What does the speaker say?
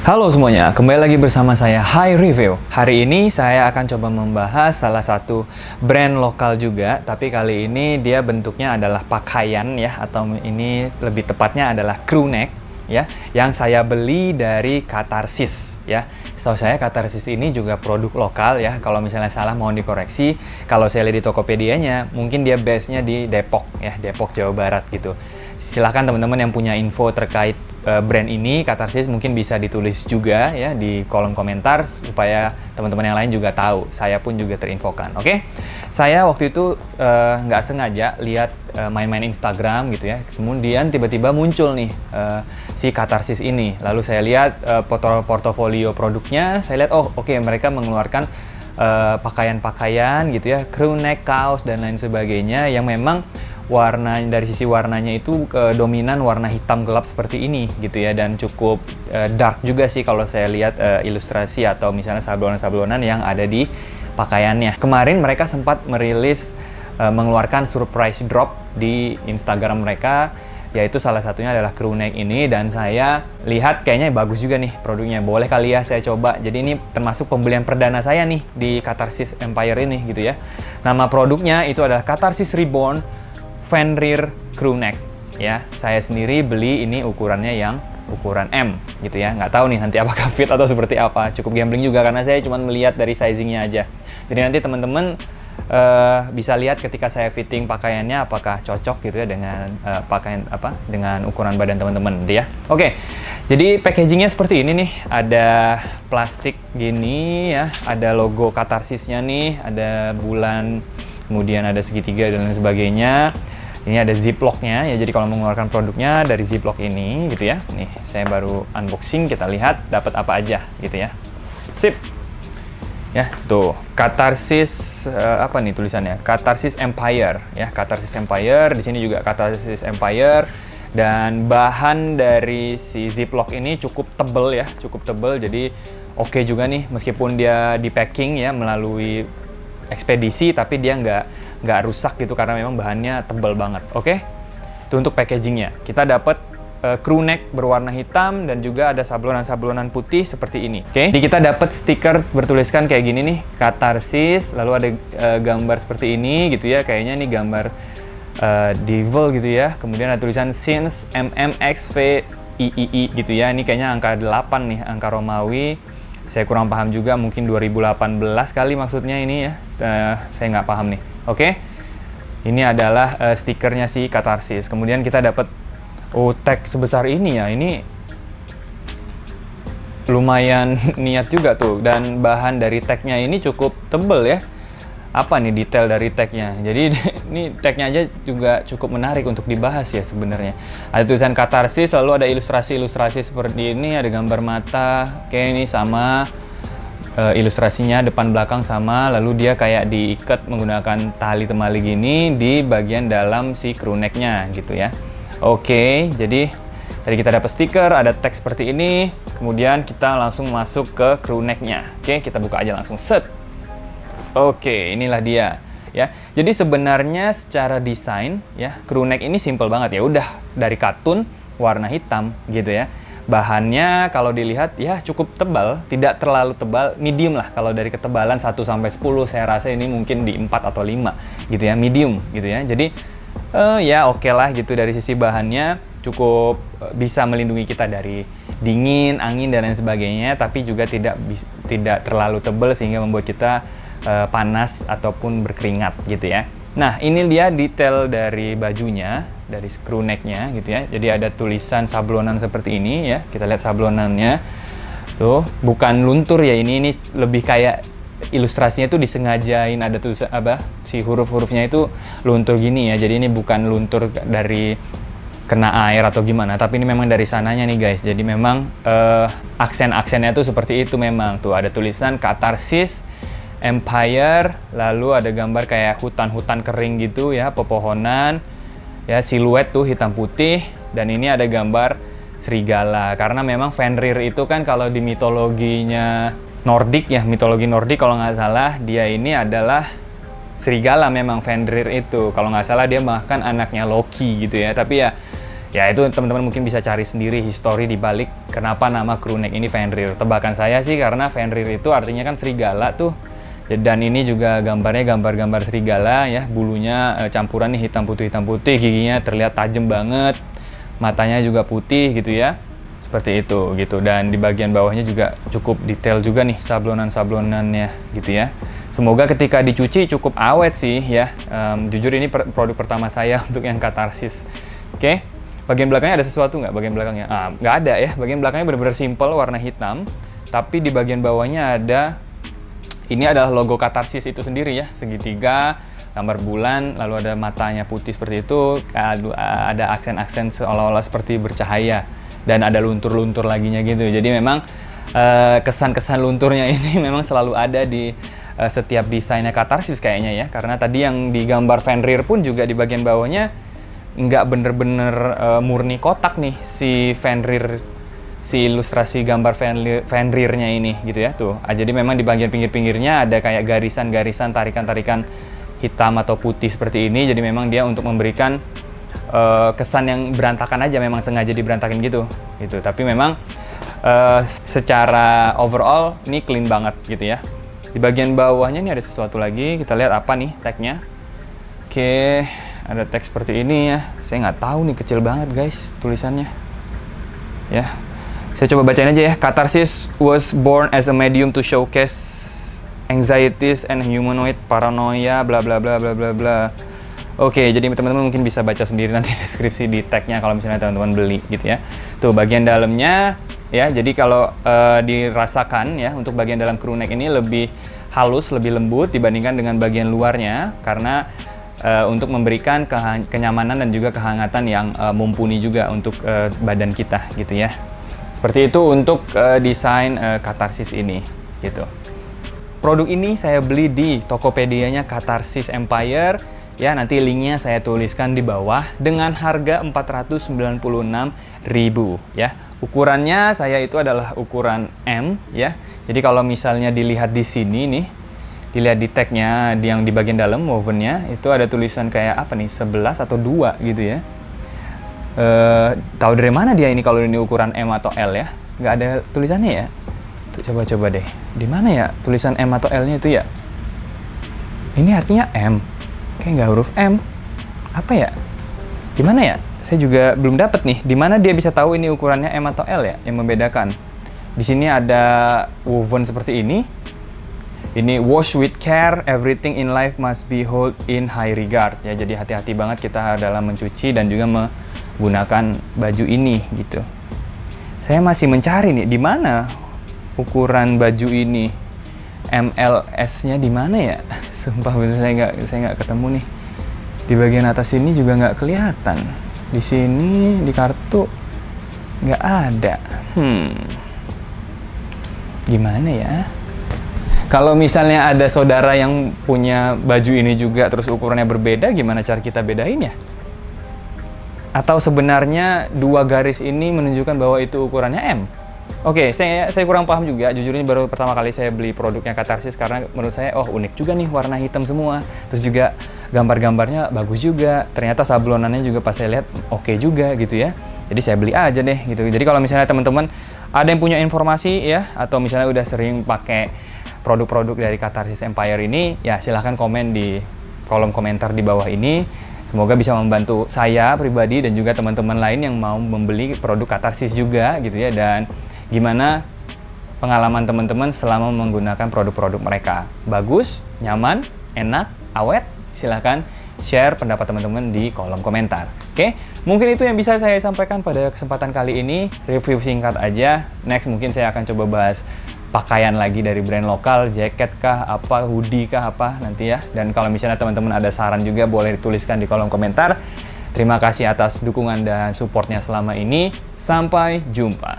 Halo semuanya, kembali lagi bersama saya Hai Review. Hari ini saya akan coba membahas salah satu brand lokal juga, tapi kali ini dia bentuknya adalah pakaian ya, atau ini lebih tepatnya adalah crew neck ya, yang saya beli dari Katarsis ya. Setahu saya Katarsis ini juga produk lokal ya. Kalau misalnya salah mohon dikoreksi. Kalau saya lihat di Tokopedia-nya, mungkin dia base-nya di Depok ya, Depok Jawa Barat gitu. Silahkan teman-teman yang punya info terkait brand ini, Katarsis, mungkin bisa ditulis juga ya di kolom komentar supaya teman-teman yang lain juga tahu. Saya pun juga terinfokan. Oke? Saya waktu itu nggak sengaja lihat main-main Instagram gitu ya. Kemudian tiba-tiba muncul nih si Katarsis ini. Lalu saya lihat portofolio produknya. Saya lihat oke, mereka mengeluarkan pakaian-pakaian gitu ya, crew neck, kaos dan lain sebagainya yang memang dari sisi warnanya itu dominan warna hitam gelap seperti ini gitu ya, dan cukup dark juga sih kalau saya lihat ilustrasi atau misalnya sablonan-sablonan yang ada di pakaiannya. Kemarin mereka sempat merilis mengeluarkan surprise drop di Instagram mereka, yaitu salah satunya adalah crew neck ini, dan saya lihat kayaknya bagus juga nih produknya. Boleh kali ya saya coba. Jadi ini termasuk pembelian perdana saya nih di Katarsis Empire ini gitu ya. Nama produknya itu adalah Katarsis Reborn Fenrir crew neck ya. Saya sendiri beli ini ukurannya yang ukuran M gitu ya. Nggak tahu nih nanti apakah fit atau seperti apa. Cukup gambling juga karena saya cuma melihat dari sizingnya aja. Jadi nanti teman-teman bisa lihat ketika saya fitting pakaiannya apakah cocok gitu ya dengan dengan ukuran badan teman-teman gitu ya. Oke. Jadi packagingnya seperti ini nih. Ada plastik gini ya. Ada logo Katarsisnya nih. Ada bulan. Kemudian ada segitiga dan lain sebagainya. Ini ada ziplocknya ya, jadi kalau mengeluarkan produknya dari ziplock ini gitu ya. Nih, saya baru unboxing, kita lihat dapat apa aja gitu ya. Sip. Ya, tuh. Katarsis apa nih tulisannya? Katarsis Empire ya, Katarsis Empire. Di sini juga Katarsis Empire, dan bahan dari si ziplock ini cukup tebel ya, cukup tebel. Jadi oke juga nih, meskipun dia di packing ya melalui ekspedisi, tapi dia nggak rusak gitu karena memang bahannya tebal banget. Oke? Itu untuk packagingnya. Kita dapat crew neck berwarna hitam dan juga ada sablonan-sablonan putih seperti ini. Oke? Jadi kita dapat stiker bertuliskan kayak gini nih, Katarsis, lalu ada gambar seperti ini gitu ya, kayaknya nih gambar devil gitu ya. Kemudian ada tulisan Since MMXVIII gitu ya. Ini kayaknya angka 8 nih, angka Romawi. Saya kurang paham juga, mungkin 2018 kali maksudnya ini ya. Saya nggak paham nih. Oke. Ini adalah stikernya si Katarsis. Kemudian kita dapat tag sebesar ini ya. Ini lumayan niat juga tuh. Dan bahan dari tagnya ini cukup tebel ya. Apa nih detail dari tagnya? Jadi ini tagnya aja juga cukup menarik untuk dibahas ya sebenarnya. Ada tulisan Katarsis, lalu ada ilustrasi-ilustrasi seperti ini, ada gambar mata, kayak ini sama ilustrasinya depan belakang sama, lalu dia kayak diikat menggunakan tali temali gini di bagian dalam si crew neck-nya gitu ya. Oke, jadi tadi kita dapat stiker, ada tag seperti ini, kemudian kita langsung masuk ke crew neck-nya. Oke, kita buka aja langsung set. Oke, inilah dia ya. Jadi sebenarnya secara desain ya, crew neck ini simple banget ya. Udah dari katun warna hitam gitu ya. Bahannya kalau dilihat ya cukup tebal, tidak terlalu tebal, medium lah. Kalau dari ketebalan 1 sampai 10 saya rasa ini mungkin di 4 atau 5 gitu ya, medium gitu ya. Jadi ya oke lah gitu, dari sisi bahannya cukup bisa melindungi kita dari dingin, angin dan lain sebagainya, tapi juga tidak terlalu tebal sehingga membuat kita panas ataupun berkeringat gitu ya. Nah, ini dia detail dari bajunya, dari crew neck-nya gitu ya. Jadi ada tulisan sablonan seperti ini ya. Kita lihat sablonannya. Tuh, bukan luntur ya, ini lebih kayak ilustrasinya itu disengajain, ada tulisan si huruf-hurufnya itu luntur gini ya. Jadi ini bukan luntur dari kena air atau gimana, tapi ini memang dari sananya nih guys. Jadi memang aksen-aksennya tuh seperti itu memang. Tuh ada tulisan Katarsis Empire, lalu ada gambar kayak hutan-hutan kering gitu ya, pepohonan ya, siluet tuh hitam putih, dan ini ada gambar serigala karena memang Fenrir itu kan kalau di mitologinya Nordik ya, mitologi Nordik kalau nggak salah dia ini adalah serigala memang Fenrir itu, kalau nggak salah dia bahkan anaknya Loki gitu ya. Tapi ya Ya itu teman-teman mungkin bisa cari sendiri histori di balik kenapa nama crew neck ini Fenrir. Tebakan saya sih karena Fenrir itu artinya kan serigala tuh. Dan ini juga gambarnya gambar-gambar serigala ya, bulunya campuran nih hitam putih, giginya terlihat tajam banget, matanya juga putih gitu ya. Seperti itu gitu. Dan di bagian bawahnya juga cukup detail juga nih sablonan-sablonannya gitu ya. Semoga ketika dicuci cukup awet sih ya. Jujur ini produk pertama saya untuk yang Catharsis. Oke. Bagian belakangnya ada sesuatu nggak? Bagian belakangnya? Nggak ada ya. Bagian belakangnya benar-benar simple, warna hitam. Tapi di bagian bawahnya ada, ini adalah logo Catharsis itu sendiri ya. Segitiga, gambar bulan, lalu ada matanya putih seperti itu. Ada aksen-aksen seolah-olah seperti bercahaya. Dan ada luntur-luntur laginya gitu. Jadi memang kesan-kesan lunturnya ini memang selalu ada di setiap desainnya Catharsis kayaknya ya. Karena tadi yang di gambar Fenrir pun juga di bagian bawahnya nggak bener-bener murni kotak nih si Fenrir, si ilustrasi gambar Fenrirnya ini gitu ya tuh. Jadi memang di bagian pinggir-pinggirnya ada kayak garisan-garisan, tarikan-tarikan hitam atau putih seperti ini. Jadi memang dia untuk memberikan kesan yang berantakan aja, memang sengaja diberantakin gitu. Tapi memang secara overall ini clean banget gitu ya. Di bagian bawahnya nih ada sesuatu lagi, kita lihat apa nih tagnya. Oke, ada teks seperti ini ya. Saya nggak tahu nih, kecil banget guys tulisannya. Ya, saya coba bacain aja ya. Catharsis was born as a medium to showcase anxieties and humanoid paranoia, bla bla bla bla bla bla. Oke, jadi teman-teman mungkin bisa baca sendiri nanti deskripsi di tagnya kalau misalnya teman-teman beli gitu ya. Tuh bagian dalamnya ya. Jadi kalau dirasakan ya, untuk bagian dalam crew neck ini lebih halus, lebih lembut dibandingkan dengan bagian luarnya, karena untuk memberikan kenyamanan dan juga kehangatan yang mumpuni juga untuk badan kita gitu ya. Seperti itu untuk desain Catharsis ini gitu. Produk ini saya beli di Tokopedia-nya Catharsis Empire ya, nanti linknya saya tuliskan di bawah dengan harga 496.000 ya. Ukurannya saya itu adalah ukuran M ya. Jadi kalau misalnya dilihat di sini nih, dilihat di tagnya yang di bagian dalam wovennya itu ada tulisan kayak apa nih, 11 atau 2 gitu ya. Tahu dari mana dia ini kalau ini ukuran M atau L ya? Nggak ada tulisannya ya. Tuh, coba deh, di mana ya tulisan M atau L nya itu ya? Ini artinya M, kayak nggak huruf M. Apa ya? Di mana ya? Saya juga belum dapat nih. Di mana dia bisa tahu ini ukurannya M atau L ya, yang membedakan. Di sini ada woven seperti ini. Ini wash with care, everything in life must be held in high regard ya. Jadi hati-hati banget kita dalam mencuci dan juga menggunakan baju ini gitu. Saya masih mencari nih di mana ukuran baju ini. MLS-nya di mana ya? Sumpah bener saya nggak ketemu nih. Di bagian atas ini juga nggak kelihatan. Di sini di kartu nggak ada. Gimana ya? Kalau misalnya ada saudara yang punya baju ini juga terus ukurannya berbeda, gimana cara kita bedain ya? Atau sebenarnya dua garis ini menunjukkan bahwa itu ukurannya M? Oke, saya kurang paham juga. Jujur ini baru pertama kali saya beli produknya Catharsis karena menurut saya unik juga nih, warna hitam semua. Terus juga gambar-gambarnya bagus juga. Ternyata sablonannya juga pas saya lihat oke juga gitu ya. Jadi saya beli aja deh gitu. Jadi kalau misalnya teman-teman ada yang punya informasi ya, atau misalnya udah sering pakai produk-produk dari Catharsis Empire ini, ya silahkan komen di kolom komentar di bawah ini. Semoga bisa membantu saya pribadi dan juga teman-teman lain yang mau membeli produk Catharsis juga gitu ya. Dan gimana pengalaman teman-teman selama menggunakan produk-produk mereka. Bagus, nyaman, enak, awet? Silahkan share pendapat teman-teman di kolom komentar. Oke, mungkin itu yang bisa saya sampaikan pada kesempatan kali ini. Review singkat aja. Next mungkin saya akan coba bahas pakaian lagi dari brand lokal, jaket kah, apa, hoodie kah, apa nanti ya. Dan kalau misalnya teman-teman ada saran juga boleh dituliskan di kolom komentar. Terima kasih atas dukungan dan supportnya selama ini. Sampai jumpa.